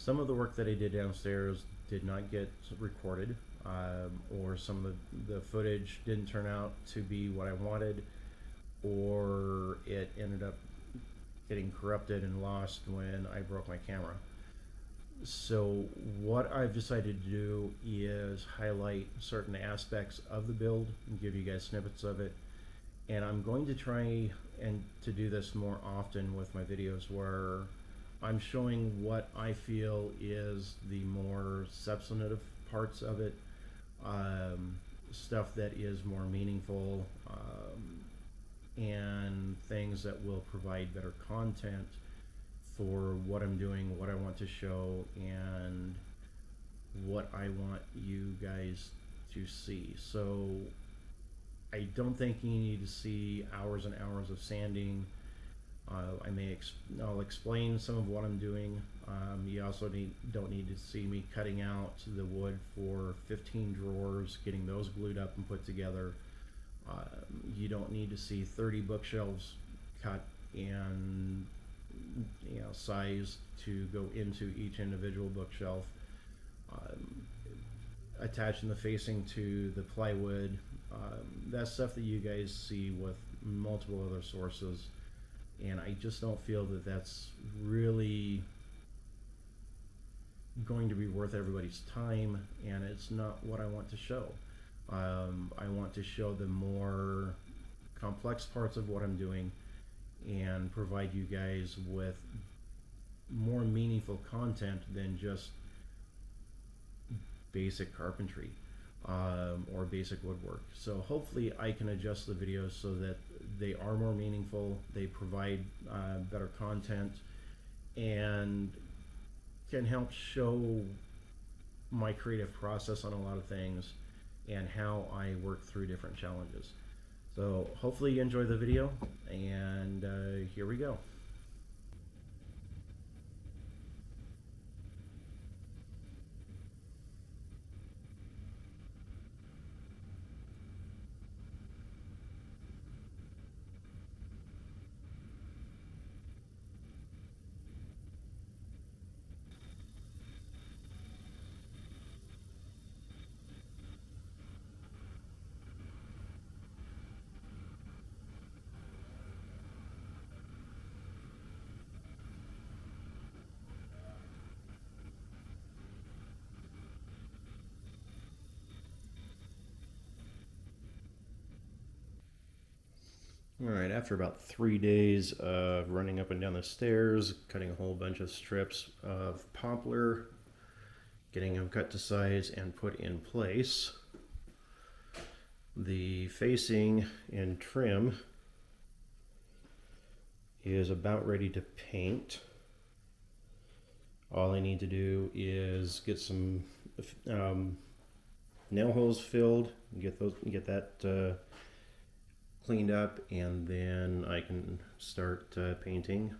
Some of the work that I did downstairs did not get recorded, or some of the footage didn't turn out to be what I wanted, or it ended up getting corrupted and lost when I broke my camera. So what I've decided to do is highlight certain aspects of the build and give you guys snippets of it. And I'm going to try and to do this more often with my videos, where I'm showing what I feel is the more substantive parts of it, stuff that is more meaningful, and things that will provide better content for what I'm doing, what I want to show, and what I want you guys to see. So I don't think you need to see hours and hours of sanding. I'll explain some of what I'm doing. You also don't need to see me cutting out the wood for 15 drawers, getting those glued up and put together. You don't need to see 30 bookshelves cut and sized to go into each individual bookshelf. Attaching the facing to the plywood, that's stuff that you guys see with multiple other sources, and I just don't feel that that's really going to be worth everybody's time, and it's not what I want to show. I want to show the more complex parts of what I'm doing and provide you guys with more meaningful content than just basic carpentry, or basic woodwork. So hopefully I can adjust the videos so that they are more meaningful, they provide better content, and can help show my creative process on a lot of things and how I work through different challenges. So hopefully you enjoy the video, and here we go. All right, after about 3 days of running up and down the stairs, cutting a whole bunch of strips of poplar, getting them cut to size and put in place, the facing and trim is about ready to paint. All I need to do is get some nail holes filled, get that cleaned up, and then I can start painting.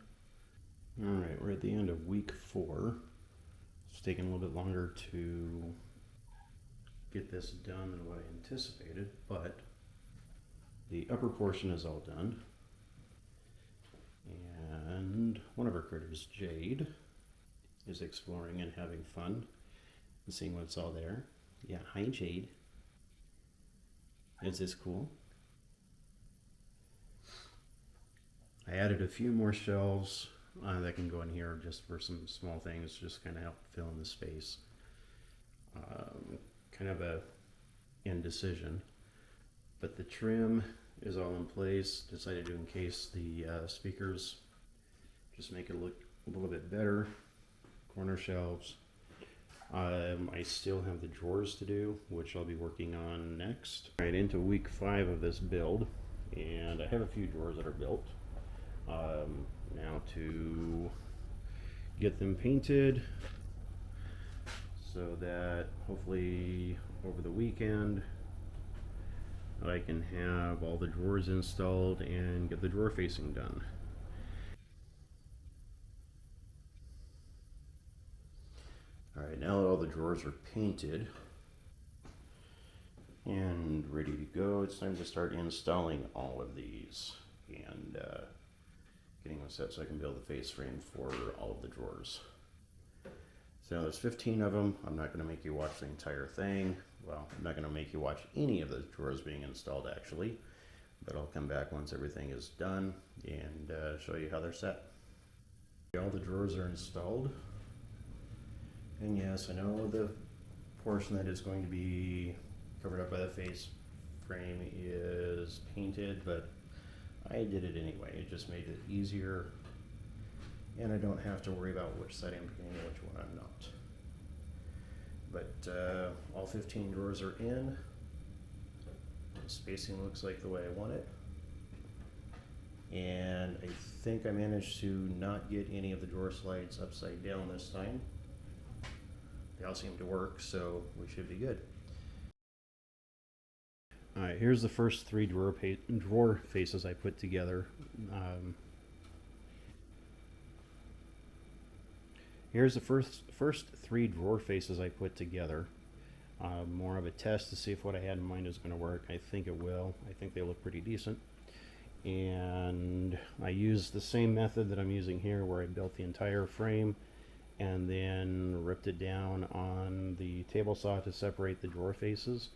All right, we're at the end of week 4. It's taking a little bit longer to get this done than what I anticipated, but the upper portion is all done. And one of our critters, Jade, is exploring and having fun and seeing what's all there. Yeah, hi Jade. Is this cool? I added a few more shelves that can go in here just for some small things, just kind of help fill in the space. Kind of a indecision, but the trim is all in place. Decided to encase the speakers, just make it look a little bit better. Corner shelves. I still have the drawers to do, which I'll be working on next. Right into week 5 of this build, and I have a few drawers that are built. Now to get them painted so that hopefully over the weekend I can have all the drawers installed and get the drawer facing done. Alright, now that all the drawers are painted and ready to go, it's time to start installing all of these and getting them set so I can build the face frame for all of the drawers. So there's 15 of them. I'm not going to make you watch the entire thing. Well, I'm not going to make you watch any of the drawers being installed actually, but I'll come back once everything is done and show you how they're set. All the drawers are installed. And yes, I know the portion that is going to be covered up by the face frame is painted, but I did it anyway. It just made it easier, and I don't have to worry about which side I'm painting and which one I'm not. But all 15 drawers are in. The spacing looks like the way I want it. And I think I managed to not get any of the drawer slides upside down this time. They all seem to work, so we should be good. Alright, here's the first three drawer faces I put together. Here's the first three drawer faces I put together. More of a test to see if what I had in mind is going to work. I think it will. I think they look pretty decent. And I used the same method that I'm using here, where I built the entire frame and then ripped it down on the table saw to separate the drawer faces.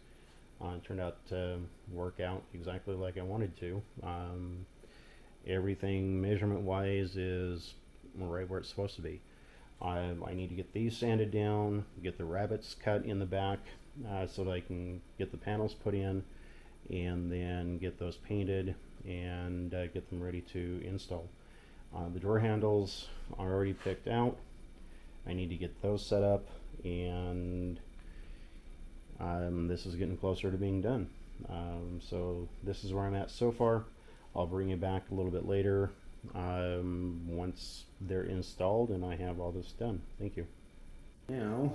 It turned out to work out exactly like I wanted to. Everything measurement wise is right where it's supposed to be. I need to get these sanded down, get the rabbets cut in the back so that I can get the panels put in, and then get those painted and get them ready to install. The drawer handles are already picked out. I need to get those set up, and this is getting closer to being done. So this is where I'm at so far. I'll bring you back a little bit later once they're installed and I have all this done. Thank you. Now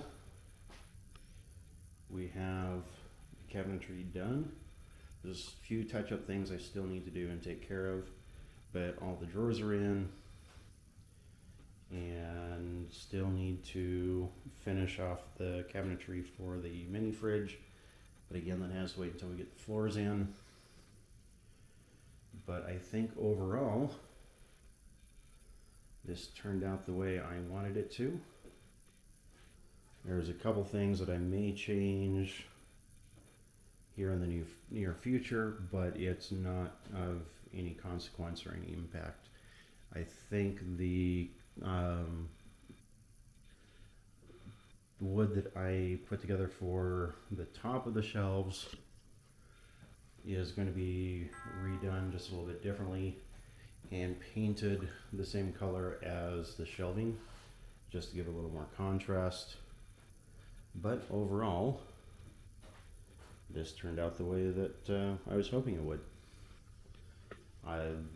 we have the cabinetry done. There's a few touch-up things I still need to do and take care of, but all the drawers are in, and still need to finish off the cabinetry for the mini fridge, but again, that has to wait until we get the floors in. But I think overall this turned out the way I wanted it to. There's a couple things that I may change here in the near future, but it's not of any consequence or any impact. I think the wood that I put together for the top of the shelves is going to be redone just a little bit differently and painted the same color as the shelving, just to give a little more contrast. But overall, this turned out the way that I was hoping it would.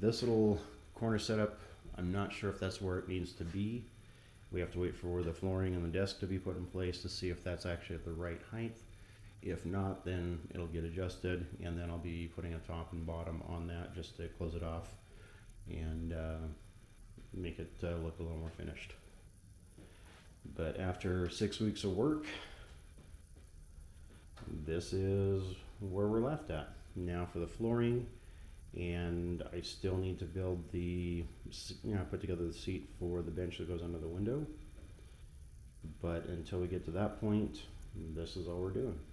This little corner setup, I'm not sure if that's where it needs to be. We have to wait for the flooring and the desk to be put in place to see if that's actually at the right height. If not, then it'll get adjusted, and then I'll be putting a top and bottom on that just to close it off and make it look a little more finished. But after 6 weeks of work, this is where we're left at. Now for the flooring, and I still need to build the, put together the seat for the bench that goes under the window. But until we get to that point, this is all we're doing.